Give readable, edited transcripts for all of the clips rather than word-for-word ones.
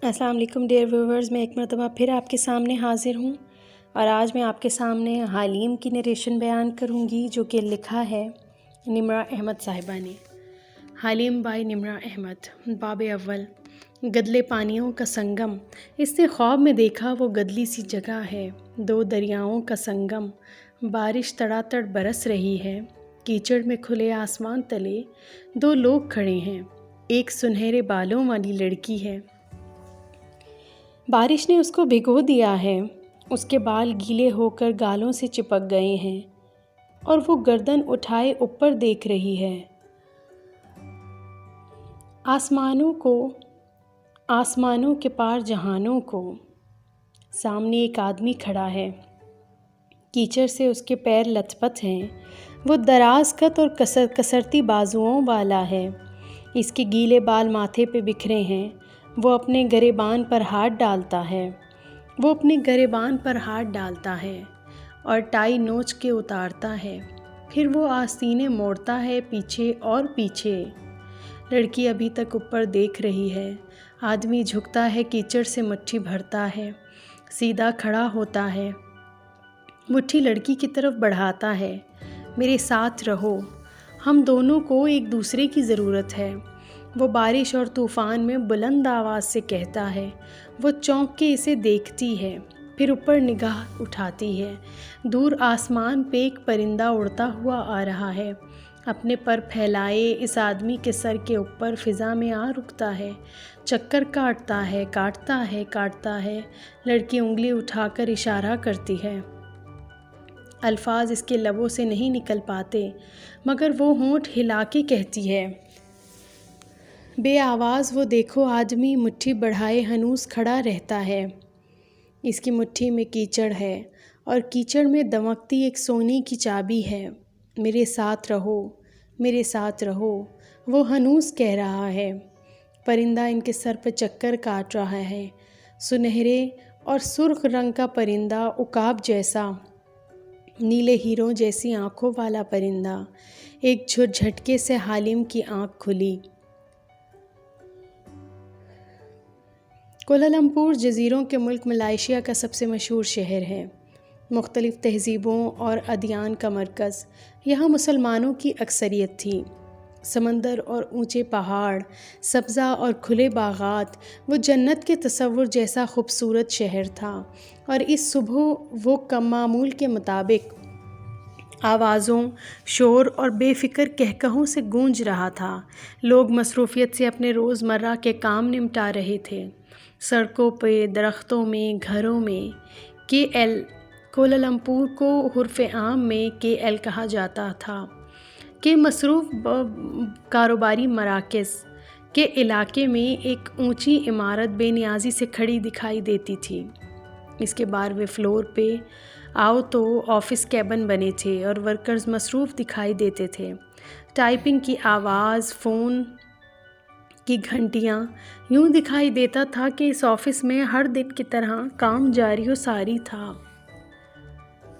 السلام علیکم dear viewers, میں ایک مرتبہ پھر آپ کے سامنے حاضر ہوں اور آج میں آپ کے سامنے حلیم کی نریشن بیان کروں گی، جو کہ لکھا ہے نمرہ احمد صاحبہ نے۔ حلیم بائی نمرہ احمد۔ باب اول۔ گدلے پانیوں کا سنگم۔ اس نے خواب میں دیکھا وہ گدلی سی جگہ ہے، دو دریاؤں کا سنگم، بارش تڑا تڑ برس رہی ہے، کیچڑ میں کھلے آسمان تلے دو لوگ کھڑے ہیں، ایک سنہرے بالوں والی لڑکی ہے، بارش نے اس کو بھگو دیا ہے، اس کے بال گیلے ہو کر گالوں سے چپک گئے ہیں اور وہ گردن اٹھائے اوپر دیکھ رہی ہے آسمانوں کے پار جہانوں کو۔ سامنے ایک آدمی کھڑا ہے، کیچڑ سے اس کے پیر لت پت ہیں، وہ دراز قد اور کسرتی بازوؤں والا ہے، اس کے گیلے بال ماتھے پہ بکھرے ہیں، وہ اپنے گریبان پر ہاتھ ڈالتا ہے اور ٹائی نوچ کے اتارتا ہے، پھر وہ آستینے موڑتا ہے پیچھے اور پیچھے۔ لڑکی ابھی تک اوپر دیکھ رہی ہے، آدمی جھکتا ہے، کیچڑ سے مٹھی بھرتا ہے، سیدھا کھڑا ہوتا ہے، مٹھی لڑکی کی طرف بڑھاتا ہے۔ میرے ساتھ رہو، ہم دونوں کو ایک دوسرے کی ضرورت ہے، وہ بارش اور طوفان میں بلند آواز سے کہتا ہے۔ وہ چونک کے اسے دیکھتی ہے، پھر اوپر نگاہ اٹھاتی ہے، دور آسمان پہ ایک پرندہ اڑتا ہوا آ رہا ہے، اپنے پر پھیلائے اس آدمی کے سر کے اوپر فضا میں آ رکتا ہے، چکر کاٹتا ہے۔ لڑکی انگلی اٹھا کر اشارہ کرتی ہے، الفاظ اس کے لبوں سے نہیں نکل پاتے، مگر وہ ہونٹ ہلا کے کہتی ہے، بے آواز وہ دیکھو آدمی مٹھی بڑھائے ہنوز کھڑا رہتا ہے، اس کی مٹھی میں کیچڑ ہے اور کیچڑ میں دمکتی ایک سونے کی چابی ہے۔ میرے ساتھ رہو، وہ ہنوز کہہ رہا ہے۔ پرندہ ان کے سر پہ چکر کاٹ رہا ہے، سنہرے اور سرخ رنگ کا پرندہ، عقاب جیسا، نیلے ہیروں جیسی آنکھوں والا پرندہ۔ ایک جھٹکے سے حلیم کی آنکھ کھلی۔ کوالالمپور جزیروں کے ملک ملائیشیا کا سب سے مشہور شہر ہے، مختلف تہذیبوں اور ادیان کا مرکز۔ یہاں مسلمانوں کی اکثریت تھی۔ سمندر اور اونچے پہاڑ، سبزہ اور کھلے باغات، وہ جنت کے تصور جیسا خوبصورت شہر تھا، اور اس صبح وہ کم معمول کے مطابق آوازوں، شور اور بے فکر کہکہوں سے گونج رہا تھا۔ لوگ مصروفیت سے اپنے روزمرہ کے کام نمٹا رہے تھے، سڑکوں پہ، درختوں میں، گھروں میں۔ کوالالمپور کو حرف عام میں KL کہا جاتا تھا، کے مصروف کاروباری مراکز کے علاقے میں ایک اونچی عمارت بے نیازی سے کھڑی دکھائی دیتی تھی۔ اس کے 12ویں فلور پہ آؤ تو آفس کیبن بنے تھے اور ورکرز مصروف دکھائی دیتے تھے۔ ٹائپنگ کی آواز، فون کی گھنٹیاں، یوں دکھائی دیتا تھا کہ اس آفس میں ہر دن کی طرح کام جاری و ساری تھا۔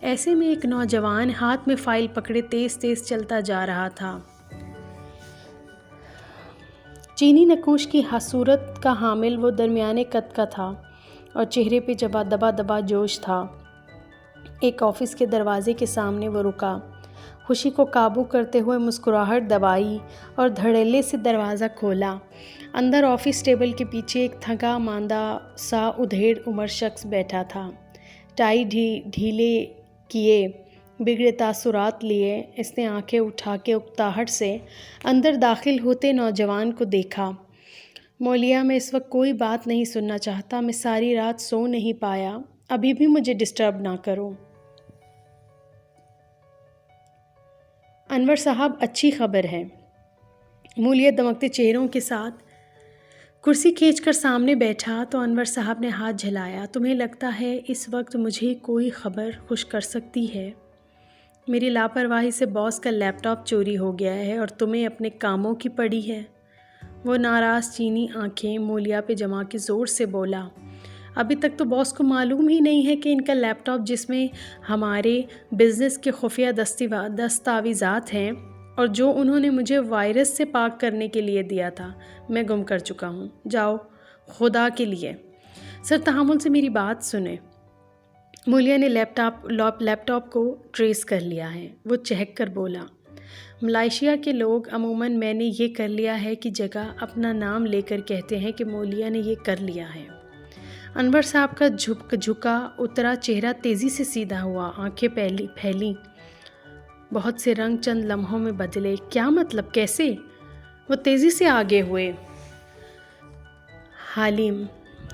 ایسے میں ایک نوجوان ہاتھ میں فائل پکڑے تیز تیز چلتا جا رہا تھا۔ چینی نقوش کی صورت کا حامل وہ درمیانے قد کا تھا اور چہرے پہ دبا دبا جوش تھا۔ ایک آفس کے دروازے کے سامنے وہ رکا، خوشی کو قابو کرتے ہوئے مسکراہٹ دبائی اور دھڑلے سے دروازہ کھولا۔ اندر آفس ٹیبل کے پیچھے ایک تھکا ماندہ سا ادھیڑ عمر شخص بیٹھا تھا، ٹائی ڈھیلے کیے، بگڑے تاثرات لیے۔ اس نے آنکھیں اٹھا کے اکتاہٹ سے اندر داخل ہوتے نوجوان کو دیکھا۔ مولیہ، میں اس وقت کوئی بات نہیں سننا چاہتا، میں ساری رات سو نہیں پایا، ابھی بھی مجھے ڈسٹرب نہ کرو۔ انور صاحب، اچھی خبر ہے۔ مولیہ دمکتے چہروں کے ساتھ کرسی کھینچ کر سامنے بیٹھا تو انور صاحب نے ہاتھ جھلایا۔ تمہیں لگتا ہے اس وقت مجھے کوئی خبر خوش کر سکتی ہے؟ میری لاپرواہی سے باس کا لیپ ٹاپ چوری ہو گیا ہے اور تمہیں اپنے کاموں کی پڑی ہے۔ وہ ناراض چینی آنکھیں مولیہ پہ جما کے زور سے بولا، ابھی تک تو باس کو معلوم ہی نہیں ہے کہ ان کا لیپ ٹاپ، جس میں ہمارے بزنس کے خفیہ دستاویزات ہیں اور جو انہوں نے مجھے وائرس سے پاک کرنے کے لیے دیا تھا، میں گم کر چکا ہوں۔ جاؤ خدا کے لیے سر تحمل سے میری بات سنیں۔ مولیا نے لیپ ٹاپ کو ٹریس کر لیا ہے، وہ چہک کر بولا۔ ملائیشیا کے لوگ عموماً میں نے یہ کر لیا ہے کی جگہ اپنا نام لے کر کہتے ہیں کہ مولیا نے یہ کر لیا ہے۔ انور صاحب کا جھکا اترا چہرہ تیزی سے سیدھا ہوا، آنکھیں پھیلیں، بہت سے رنگ چند لمحوں میں بدلے۔ کیا مطلب؟ کیسے؟ وہ تیزی سے آگے ہوئے۔ حالیم،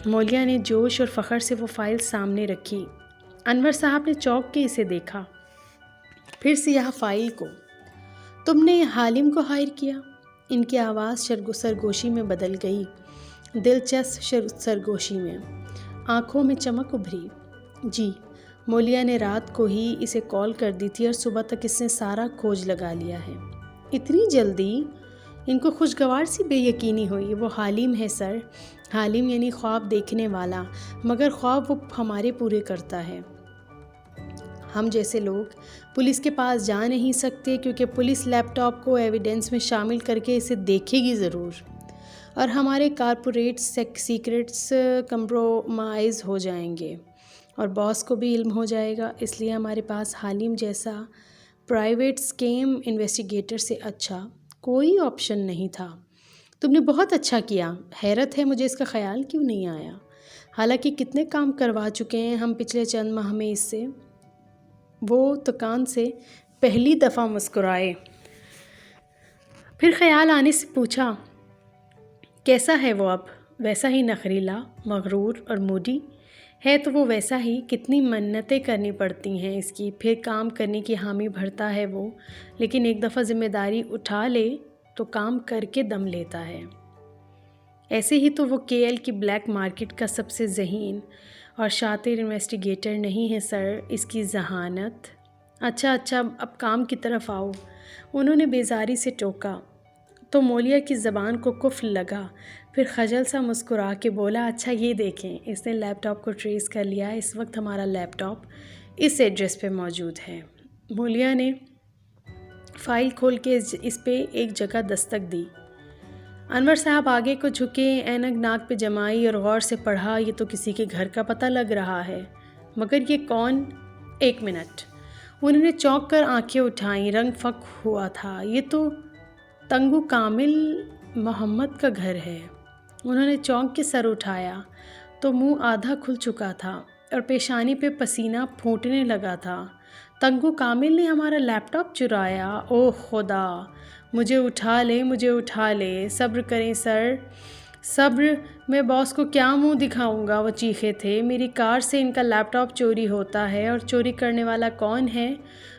مولیا نے جوش اور فخر سے وہ فائل سامنے رکھی۔ انور صاحب نے چونک کے اسے دیکھا، پھر سیاہ فائل کو۔ تم نے حالیم کو ہائر کیا؟ ان کی آواز سرگوشی میں بدل گئی، دلچسپ سرگوشی میں، آنکھوں میں چمک ابھری۔ جی، مولیا نے رات کو ہی اسے کال کر دی تھی اور صبح تک اس نے سارا کھوج لگا لیا ہے۔ اتنی جلدی؟ ان کو خوشگوار سی بے یقینی ہوئی۔ وہ حالیم ہے سر، حالیم یعنی خواب دیکھنے والا، مگر خواب وہ ہمارے پورے کرتا ہے۔ ہم جیسے لوگ پولیس کے پاس جا نہیں سکتے کیونکہ پولیس لیپ ٹاپ کو ایویڈنس میں شامل کر کے اسے دیکھے گی ضرور، اور ہمارے کارپوریٹ سیکرٹس کمپرومائز ہو جائیں گے اور باس کو بھی علم ہو جائے گا۔ اس لیے ہمارے پاس حالیم جیسا پرائیویٹ اسکیم انویسٹیگیٹر سے اچھا کوئی آپشن نہیں تھا۔ تم نے بہت اچھا کیا، حیرت ہے مجھے اس کا خیال کیوں نہیں آیا، حالانکہ کتنے کام کروا چکے ہیں ہم پچھلے چند ماہ میں اس سے۔ وہ تکان سے پہلی دفعہ مسکرائے، پھر خیال آنے سے پوچھا، کیسا ہے وہ اب؟ ویسا ہی نخریلا، مغرور اور موڈی ہے تو وہ ویسا ہی، کتنی منتیں کرنی پڑتی ہیں اس کی، پھر کام کرنے کی حامی بھرتا ہے وہ، لیکن ایک دفعہ ذمہ داری اٹھا لے تو کام کر کے دم لیتا ہے۔ ایسے ہی تو وہ کے ایل کی بلیک مارکیٹ کا سب سے ذہین اور شاطر انویسٹیگیٹر نہیں ہے سر، اس کی ذہانت۔ اچھا اب کام کی طرف آؤ، انہوں نے بیزاری سے ٹوکا تو مولیا کی زبان کو قفل لگا، پھر خجل سا مسکرا کے بولا، اچھا یہ دیکھیں، اس نے لیپ ٹاپ کو ٹریس کر لیا، اس وقت ہمارا لیپ ٹاپ اس ایڈریس پہ موجود ہے۔ مولیا نے فائل کھول کے اس پہ ایک جگہ دستک دی۔ انور صاحب آگے کو جھکے، اینک ناک پہ جمائی اور غور سے پڑھا، یہ تو کسی کے گھر کا پتہ لگ رہا ہے، مگر یہ کون؟ 1 منٹ، انہوں نے چونک کر آنکھیں اٹھائیں، رنگ فک ہوا تھا۔ یہ تو تنگو کامل محمد کا گھر ہے۔ انہوں نے چونک کے سر اٹھایا تو منہ آدھا کھل چکا تھا اور پیشانی پہ پسینہ پھوٹنے لگا تھا۔ تنگو کامل نے ہمارا لیپ ٹاپ چرایا؟ اوہ خدا، مجھے اٹھا لے، صبر کریں سر، صبر، میں باس کو کیا منہ دکھاؤں گا، وہ چیخے تھے، میری کار سے ان کا لیپ ٹاپ چوری ہوتا ہے، اور چوری کرنے والا کون ہے؟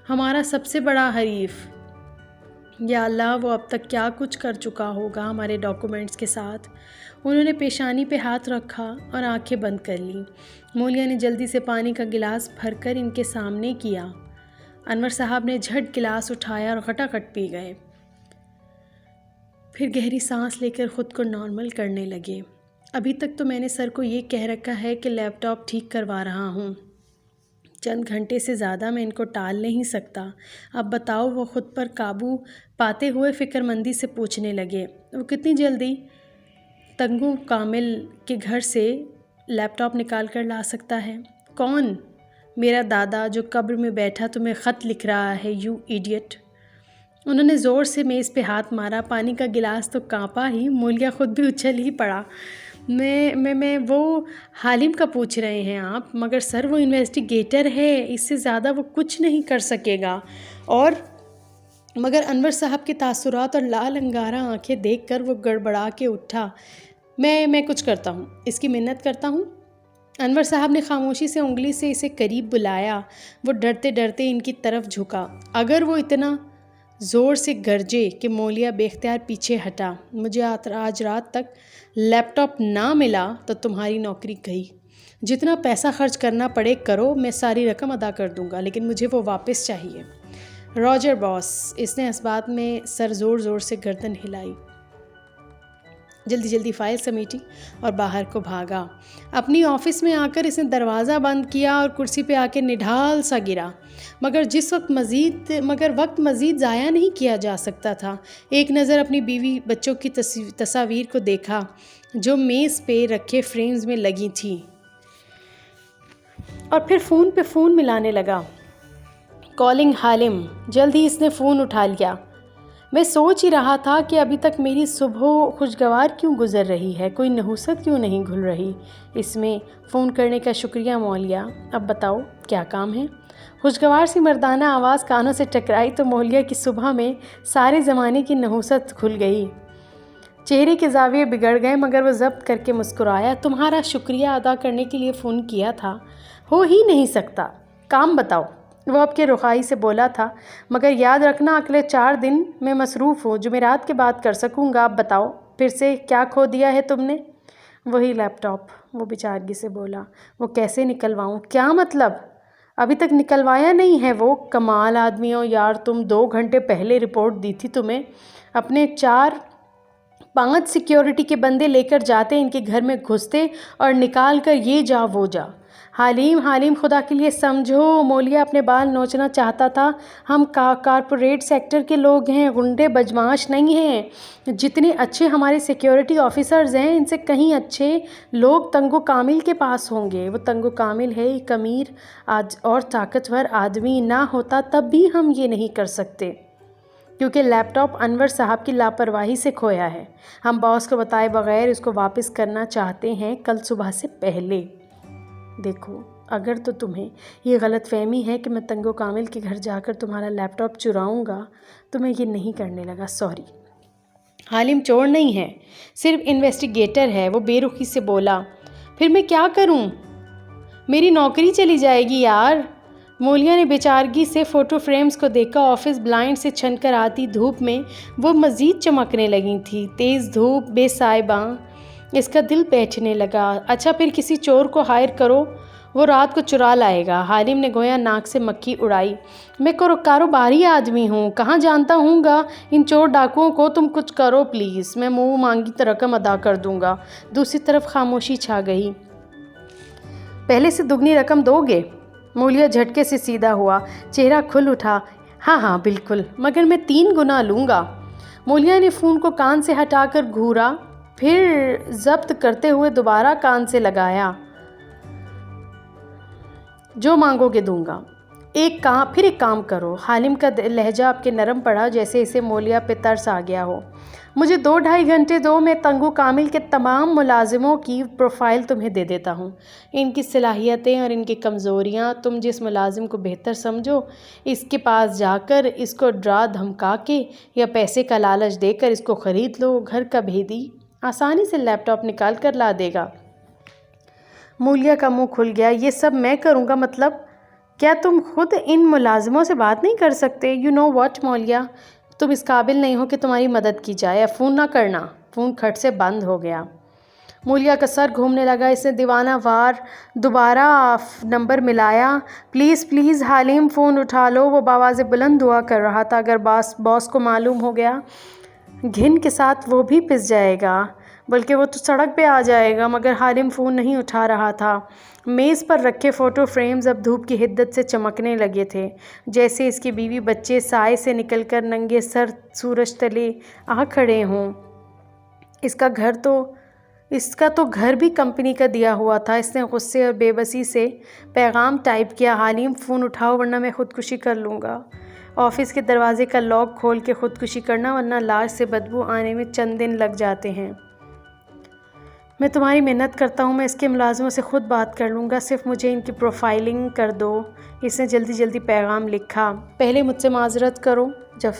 ہمارا سب سے بڑا حریف۔ یا اللہ، وہ اب تک کیا کچھ کر چکا ہوگا ہمارے ڈاکومنٹس کے ساتھ۔ انہوں نے پیشانی پہ ہاتھ رکھا اور آنکھیں بند کر لیں۔ مولیا نے جلدی سے پانی کا گلاس بھر کر ان کے سامنے کیا۔ انور صاحب نے جھٹ گلاس اٹھایا اور کھٹاکھٹ پی گئے، پھر گہری سانس لے کر خود کو نارمل کرنے لگے۔ ابھی تک تو میں نے سر کو یہ کہہ رکھا ہے کہ لیپ ٹاپ ٹھیک کروا رہا ہوں، چند گھنٹے سے زیادہ میں ان کو ٹال نہیں سکتا۔ اب بتاؤ، وہ خود پر قابو پاتے ہوئے فکر مندی سے پوچھنے لگے، وہ کتنی جلدی تنگو کامل کے گھر سے لیپ ٹاپ نکال کر لا سکتا ہے؟ کون؟ میرا دادا جو قبر میں بیٹھا تمہیں خط لکھ رہا ہے، یو ایڈیٹ۔ انہوں نے زور سے میز پہ ہاتھ مارا، پانی کا گلاس تو کانپا ہی، مولیا خود بھی اچھل ہی پڑا۔ میں وہ حالیم کا پوچھ رہے ہیں آپ؟ مگر سر وہ انویسٹیگیٹر ہے، اس سے زیادہ وہ کچھ نہیں کر سکے گا۔ اور مگر انور صاحب کے تاثرات اور لال انگارہ آنکھیں دیکھ کر وہ گڑبڑا کے اٹھا، میں کچھ کرتا ہوں، اس کی منت کرتا ہوں۔ انور صاحب نے خاموشی سے انگلی سے اسے قریب بلایا، وہ ڈرتے ڈرتے ان کی طرف جھکا۔ اگر وہ اتنا زور سے گرجے کہ مولیا بے اختیار پیچھے ہٹا، مجھے آج رات تک لیپ ٹاپ نہ ملا تو تمہاری نوکری گئی، جتنا پیسہ خرچ کرنا پڑے کرو، میں ساری رقم ادا کر دوں گا، لیکن مجھے وہ واپس چاہیے۔ راجر باس، اس نے اس بات میں سر زور سے گردن ہلائی۔ جلدی جلدی فائل سمیٹی اور باہر کو بھاگا۔ اپنی آفس میں آ کر اس نے دروازہ بند کیا اور کرسی پہ آ کے نڈھال سا گرا، مگر وقت مزید ضائع نہیں کیا جا سکتا تھا۔ ایک نظر اپنی بیوی بچوں کی تصاویر کو دیکھا جو میز پہ رکھے فریمز میں لگی تھیں، اور پھر فون پہ فون ملانے لگا۔ کالنگ حالم۔ جلد ہی اس نے فون اٹھا لیا۔ میں سوچ ہی رہا تھا کہ ابھی تک میری صبح خوشگوار کیوں گزر رہی ہے، کوئی نحوست کیوں نہیں گھل رہی اس میں۔ فون کرنے کا شکریہ مولیا، اب بتاؤ کیا کام ہے؟ خوشگوار سی مردانہ آواز کانوں سے ٹکرائی تو مولیا کی صبح میں سارے زمانے کی نحوست کھل گئی۔ چہرے کے زاویے بگڑ گئے مگر وہ ضبط کر کے مسکرایا۔ تمہارا شکریہ ادا کرنے کے لیے فون کیا تھا، ہو ہی نہیں سکتا، کام بتاؤ۔ وہ اب کے رخائی سے بولا تھا، مگر یاد رکھنا اگلے 4 دن میں مصروف ہوں، جمعرات کے بعد کر سکوں گا۔ اب بتاؤ پھر سے کیا کھو دیا ہے تم نے؟ وہی لیپ ٹاپ، وہ بیچارگی سے بولا۔ وہ کیسے نکلواؤں؟ کیا مطلب؟ ابھی تک نکلوایا نہیں ہے وہ؟ کمال آدمی ہو یار تم، 2 گھنٹے پہلے رپورٹ دی تھی تمہیں۔ اپنے 4-5 سیکیورٹی کے بندے لے کر جاتے، ان کے گھر میں گھستے اور نکال کر یہ جا وہ جا۔ حالیم خدا کے لیے سمجھو۔ مولیا اپنے بال نوچنا چاہتا تھا۔ ہم کارپوریٹ سیکٹر کے لوگ ہیں، غنڈے بدمعاش نہیں ہیں۔ جتنے اچھے ہمارے سیکیورٹی آفیسرز ہیں ان سے کہیں اچھے لوگ تنگو کامل کے پاس ہوں گے۔ وہ تنگو کامل ہے ایک امیر اور طاقتور آدمی، نہ ہوتا تب بھی ہم یہ نہیں کر سکتے، کیونکہ لیپ ٹاپ انور صاحب کی لاپرواہی سے کھویا ہے۔ ہم باس کو بتائے بغیر اس کو واپس کرنا چاہتے ہیں کل صبح سے پہلے۔ دیکھو اگر تو تمہیں یہ غلط فہمی ہے کہ میں تنگو کامل کے گھر جا کر تمہارا لیپ ٹاپ چراؤں گا تو میں یہ نہیں کرنے لگا، سوری۔ حالم چور نہیں ہے، صرف انویسٹیگیٹر ہے، وہ بے رخی سے بولا۔ پھر میں کیا کروں؟ میری نوکری چلی جائے گی یار۔ مولیا نے بیچارگی سے فوٹو فریمز کو دیکھا۔ آفس بلائنڈ سے چھن کر آتی دھوپ میں وہ مزید چمکنے لگی تھی، تیز دھوپ، بے سائباں۔ اس کا دل بیٹھنے لگا۔ اچھا پھر کسی چور کو ہائر کرو، وہ رات کو چرا لائے گا۔ حالم نے گویا ناک سے مکھی اڑائی۔ میں کاروباری آدمی ہوں، کہاں جانتا ہوں گا ان چور ڈاکوؤں کو۔ تم کچھ کرو پلیز، میں منہ مانگی رقم ادا کر دوں گا۔ دوسری طرف خاموشی چھا گئی۔ پہلے سے دگنی رقم دو گے؟ مولیا جھٹکے سے سیدھا ہوا، چہرہ کھل اٹھا۔ ہاں بالکل، مگر میں 3 گنا لوں گا۔ مولیا نے فون کو کان سے ہٹا کر گھورا، پھر ضبط کرتے ہوئے دوبارہ کان سے لگایا۔ جو مانگو گے دوں گا۔ پھر ایک کام کرو۔ حالم کا لہجہ اب کے نرم پڑا جیسے اسے مولیا پہ ترس آ گیا ہو۔ مجھے 2-2.5 گھنٹے دو، میں تنگو کامل کے تمام ملازموں کی پروفائل تمہیں دے دیتا ہوں، ان کی صلاحیتیں اور ان کی کمزوریاں۔ تم جس ملازم کو بہتر سمجھو اس کے پاس جا کر اس کو ڈرا دھمکا کے یا پیسے کا لالچ دے کر اس کو خرید لو۔ گھر کا بھیدی آسانی سے لیپ ٹاپ نکال کر لا دے گا۔ مولیا کا منہ کھل گیا۔ یہ سب میں کروں گا مطلب؟ کیا تم خود ان ملازموں سے بات نہیں کر سکتے؟ یو نو واٹ مولیا، تم اس قابل نہیں ہو کہ تمہاری مدد کی جائے۔ اب فون نہ کرنا۔ فون کھٹ سے بند ہو گیا۔ مولیا کا سر گھومنے لگا۔ اس نے دیوانہ وار دوبارہ نمبر ملایا۔ پلیز حالم فون اٹھا لو، وہ بآواز بلند دعا کر رہا تھا۔ اگر باس کو معلوم ہو گیا، گھن کے ساتھ وہ بھی پس جائے گا، بلکہ وہ تو سڑک پہ آ جائے گا۔ مگر حالم فون نہیں اٹھا رہا تھا۔ میز پر رکھے فوٹو فریمز اب دھوپ کی حدت سے چمکنے لگے تھے، جیسے اس کی بیوی بچے سائے سے نکل کر ننگے سر سورج تلے آ کھڑے ہوں۔ اس کا تو گھر بھی کمپنی کا دیا ہوا تھا۔ اس نے غصے اور بے بسی سے پیغام ٹائپ کیا۔ حالم فون اٹھاؤ ورنہ میں خودکشی کر لوں گا۔ آفس کے دروازے کا لاک کھول کے خودکشی کرنا، ورنہ لاش سے بدبو آنے میں چند دن لگ جاتے ہیں۔ میں تمہاری محنت کرتا ہوں، میں اس کے ملازموں سے خود بات کر لوں گا، صرف مجھے ان کی پروفائلنگ کر دو۔ اس نے جلدی پیغام لکھا۔ پہلے مجھ سے معذرت کرو۔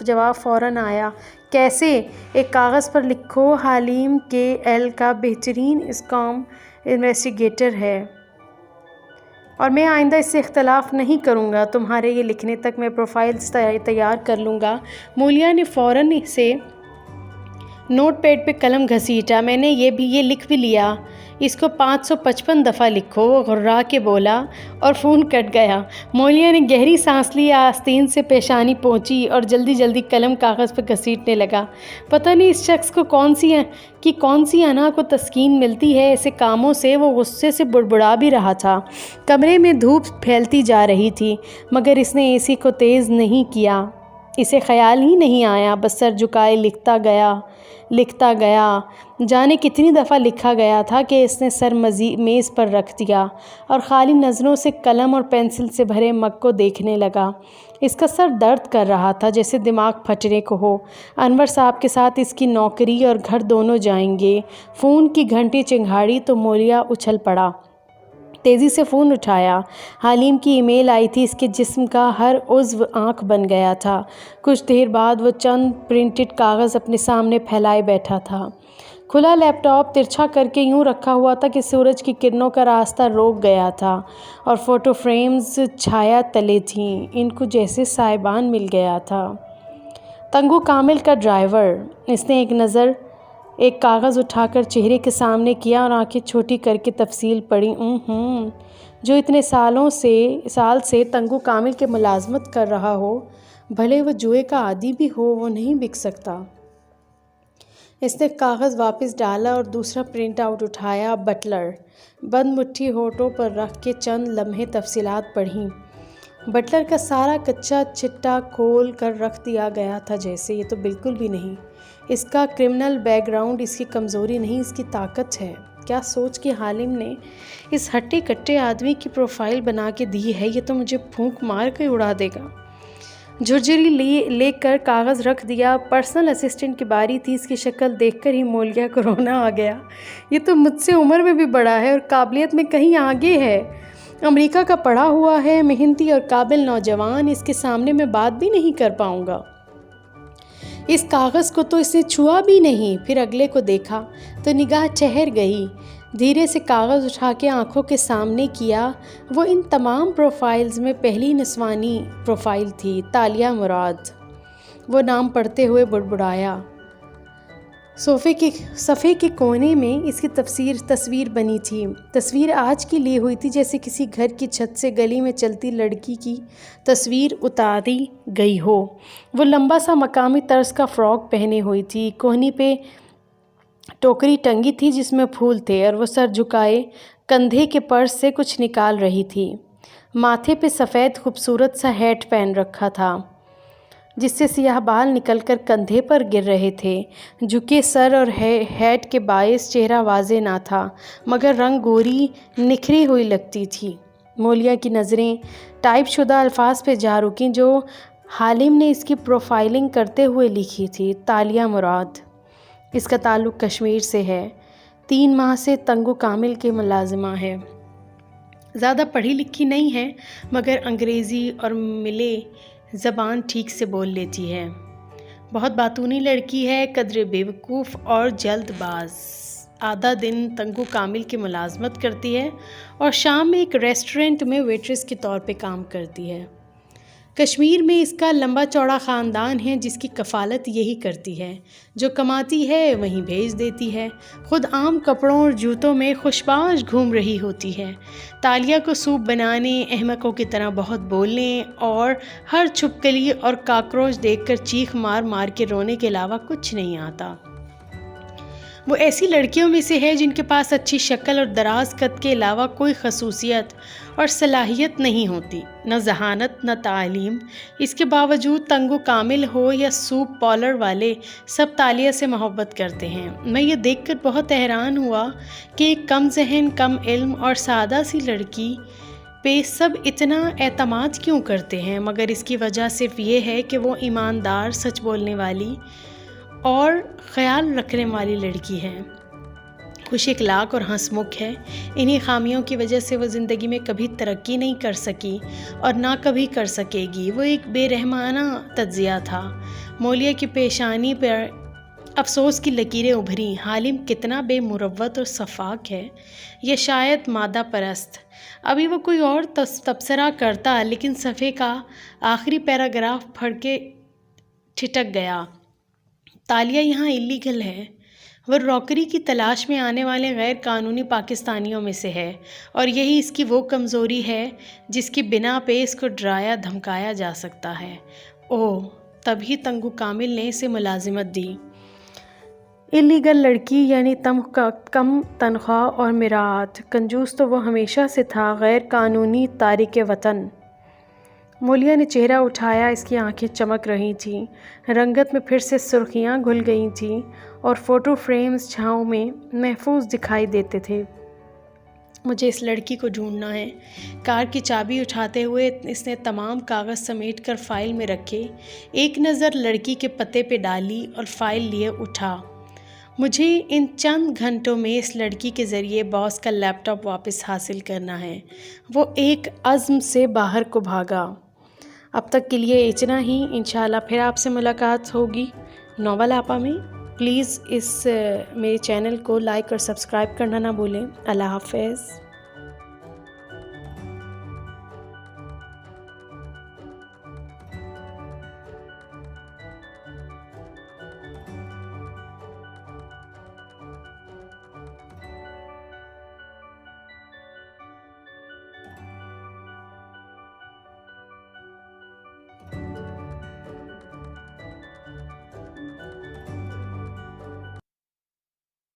جواب فوراً آیا۔ کیسے؟ ایک کاغذ پر لکھو، حالم KL کا بہترین اسکام انویسٹیگیٹر ہے اور میں آئندہ اس سے اختلاف نہیں کروں گا۔ تمہارے یہ لکھنے تک میں پروفائلز تیار کر لوں گا۔ مولیا نے فوراً اسے نوٹ پیڈ پہ قلم گھسیٹا۔ میں نے یہ لکھ بھی لیا، اس کو 555 دفعہ لکھو، وہ غرا کے بولا اور فون کٹ گیا۔ مولیا نے گہری سانس لی، آستین سے پیشانی پہنچی اور جلدی جلدی قلم کاغذ پہ گھسیٹنے لگا۔ پتہ نہیں اس شخص کو کون سی انا کو تسکین ملتی ہے ایسے کاموں سے۔ وہ غصے سے بڑبڑا بھی رہا تھا۔ کمرے میں دھوپ پھیلتی جا رہی تھی مگر اس نے اے سی کو تیز نہیں کیا۔ اسے خیال ہی نہیں آیا، بس سر جھکائے لکھتا گیا۔ جانے کتنی دفعہ لکھا گیا تھا کہ اس نے سر میز پر رکھ دیا اور خالی نظروں سے قلم اور پینسل سے بھرے مگ کو دیکھنے لگا۔ اس کا سر درد کر رہا تھا جیسے دماغ پھٹنے کو ہو۔ انور صاحب کے ساتھ اس کی نوکری اور گھر دونوں جائیں گے۔ فون کی گھنٹی چنگھاڑی تو مولیا اچھل پڑا۔ تیزی سے فون اٹھایا۔ حلیم کی ای میل آئی تھی۔ اس کے جسم کا ہر عضو آنکھ بن گیا تھا۔ کچھ دیر بعد وہ چند پرنٹڈ کاغذ اپنے سامنے پھیلائے بیٹھا تھا۔ کھلا لیپ ٹاپ ترچھا کر کے یوں رکھا ہوا تھا کہ سورج کی کرنوں کا راستہ روک گیا تھا اور فوٹو فریمز چھایا تلے تھیں، ان کو جیسے سائبان مل گیا تھا۔ تنگو کامل کا ڈرائیور۔ اس نے ایک کاغذ اٹھا کر چہرے کے سامنے کیا اور آنکھیں چھوٹی کر کے تفصیل پڑھی۔ جو اتنے سال سے تنگو کامل کے ملازمت کر رہا ہو، بھلے وہ جوئے کا عادی بھی ہو، وہ نہیں بک سکتا۔ اس نے کاغذ واپس ڈالا اور دوسرا پرنٹ آؤٹ اٹھایا۔ بٹلر۔ بند مٹھی ہونٹوں پر رکھ کے چند لمحے تفصیلات پڑھیں۔ بٹلر کا سارا کچا چٹا کھول کر رکھ دیا گیا تھا جیسے۔ یہ تو بالکل بھی نہیں۔ اس کا کرمنل بیک گراؤنڈ اس کی کمزوری نہیں، اس کی طاقت ہے۔ کیا سوچ کے حالم نے اس ہٹے کٹے آدمی کی پروفائل بنا کے دی ہے؟ یہ تو مجھے پھونک مار کے اڑا دے گا۔ جھرجھری لے کر کاغذ رکھ دیا۔ پرسنل اسسٹنٹ کی باری تھی۔ اس کی شکل دیکھ کر ہی مولیا کو رونا آ گیا۔ یہ تو مجھ سے عمر میں بھی بڑا ہے اور قابلیت میں کہیں آگے ہے۔ امریکہ کا پڑھا ہوا ہے، محنتی اور قابل نوجوان۔ اس کے سامنے میں بات بھی نہیں کر پاؤں گا۔ اس کاغذ کو تو اس نے چھوا بھی نہیں۔ پھر اگلے کو دیکھا تو نگاہ ٹھہر گئی۔ دھیرے سے کاغذ اٹھا کے آنکھوں کے سامنے کیا۔ وہ ان تمام پروفائلز میں پہلی نسوانی پروفائل تھی، تالیہ مراد۔ وہ نام پڑھتے ہوئے بڑبڑایا۔ صفحے کے کونے میں اس کی تصویر بنی تھی۔ تصویر آج کی لی ہوئی تھی، جیسے کسی گھر کی چھت سے گلی میں چلتی لڑکی کی تصویر اتاری گئی ہو۔ وہ لمبا سا مقامی طرز کا فراک پہنے ہوئی تھی۔ کوہنی پہ ٹوکری ٹنگی تھی جس میں پھول تھے اور وہ سر جھکائے کندھے کے پرس سے کچھ نکال رہی تھی۔ ماتھے پہ سفید خوبصورت سا ہیٹ پہن رکھا تھا جس سے سیاہ بال نکل کر کندھے پر گر رہے تھے۔ جھکے سر اور ہیٹ کے باعث چہرہ واضح نہ تھا مگر رنگ گوری نکھری ہوئی لگتی تھی۔ مولیا کی نظریں ٹائپ شدہ الفاظ پہ جا رکیں جو حالم نے اس کی پروفائلنگ کرتے ہوئے لکھی تھی۔ تالیہ مراد۔ اس کا تعلق کشمیر سے ہے۔ 3 ماہ سے تنگو کامل کے ملازمہ ہے۔ زیادہ پڑھی لکھی نہیں ہے مگر انگریزی اور ملے زبان ٹھیک سے بول لیتی ہے۔ بہت باتونی لڑکی ہے، قدرے بیوقوف اور جلد باز۔ آدھا دن تنگو کامل کی ملازمت کرتی ہے اور شام میں ایک ریسٹورنٹ میں ویٹریس کے طور پہ کام کرتی ہے۔ کشمیر میں اس کا لمبا چوڑا خاندان ہے جس کی کفالت یہی کرتی ہے۔ جو کماتی ہے وہیں بھیج دیتی ہے۔ خود عام کپڑوں اور جوتوں میں خوشباش گھوم رہی ہوتی ہے۔ تالیہ کو سوپ بنانے، احمقوں کی طرح بہت بولنے اور ہر چھپکلی اور کاکروچ دیکھ کر چیخ مار مار کے رونے کے علاوہ کچھ نہیں آتا۔ وہ ایسی لڑکیوں میں سے ہے جن کے پاس اچھی شکل اور دراز قد کے علاوہ کوئی خصوصیت اور صلاحیت نہیں ہوتی، نہ ذہانت نہ تعلیم۔ اس کے باوجود تنگو کامل ہو یا سوپ پارلر والے، سب تالیہ سے محبت کرتے ہیں۔ میں یہ دیکھ کر بہت حیران ہوا کہ ایک کم ذہن، کم علم اور سادہ سی لڑکی پہ سب اتنا اعتماد کیوں کرتے ہیں، مگر اس کی وجہ صرف یہ ہے کہ وہ ایماندار، سچ بولنے والی اور خیال رکھنے والی لڑکی ہے، خوش اخلاق اور ہنس مکھ ہے۔ انہی خامیوں کی وجہ سے وہ زندگی میں کبھی ترقی نہیں کر سکی اور نہ کبھی کر سکے گی۔ وہ ایک بے رحمانہ تجزیہ تھا۔ مولیا کی پیشانی پر افسوس کی لکیریں ابھریں۔ حالم کتنا بے مروت اور سفاک ہے، یا شاید مادہ پرست۔ ابھی وہ کوئی اور تبصرہ کرتا لیکن صفحے کا آخری پیراگراف پڑھ کے ٹھٹک گیا۔ تالیہ یہاں الیگل ہے۔ وہ راکری کی تلاش میں آنے والے غیر قانونی پاکستانیوں میں سے ہے، اور یہی اس کی وہ کمزوری ہے جس کی بنا پہ اس کو ڈرایا دھمکایا جا سکتا ہے۔ اوہ، تبھی تنگو کامل نے اسے ملازمت دی۔ الیگل لڑکی یعنی کم تنخواہ اور مراعات۔ کنجوس تو وہ ہمیشہ سے تھا، غیر قانونی تارک وطن۔ مولیہ نے چہرہ اٹھایا، اس کی آنکھیں چمک رہی تھیں، رنگت میں پھر سے سرخیاں گھل گئی تھیں اور فوٹو فریمز چھاؤں میں محفوظ دکھائی دیتے تھے۔ مجھے اس لڑکی کو ڈھونڈنا ہے۔ کار کی چابی اٹھاتے ہوئے اس نے تمام کاغذ سمیٹ کر فائل میں رکھے، ایک نظر لڑکی کے پتے پہ ڈالی اور فائل لیے اٹھا۔ مجھے ان چند گھنٹوں میں اس لڑکی کے ذریعے باس کا لیپ ٹاپ واپس حاصل کرنا ہے۔ وہ ایک عزم سے باہر کو بھاگا۔ اب تک کے لیے اتنا ہی، انشاءاللہ پھر آپ سے ملاقات ہوگی ناول آپا میں۔ پلیز میرے چینل کو لائک اور سبسکرائب کرنا نہ بھولیں۔ اللہ حافظ۔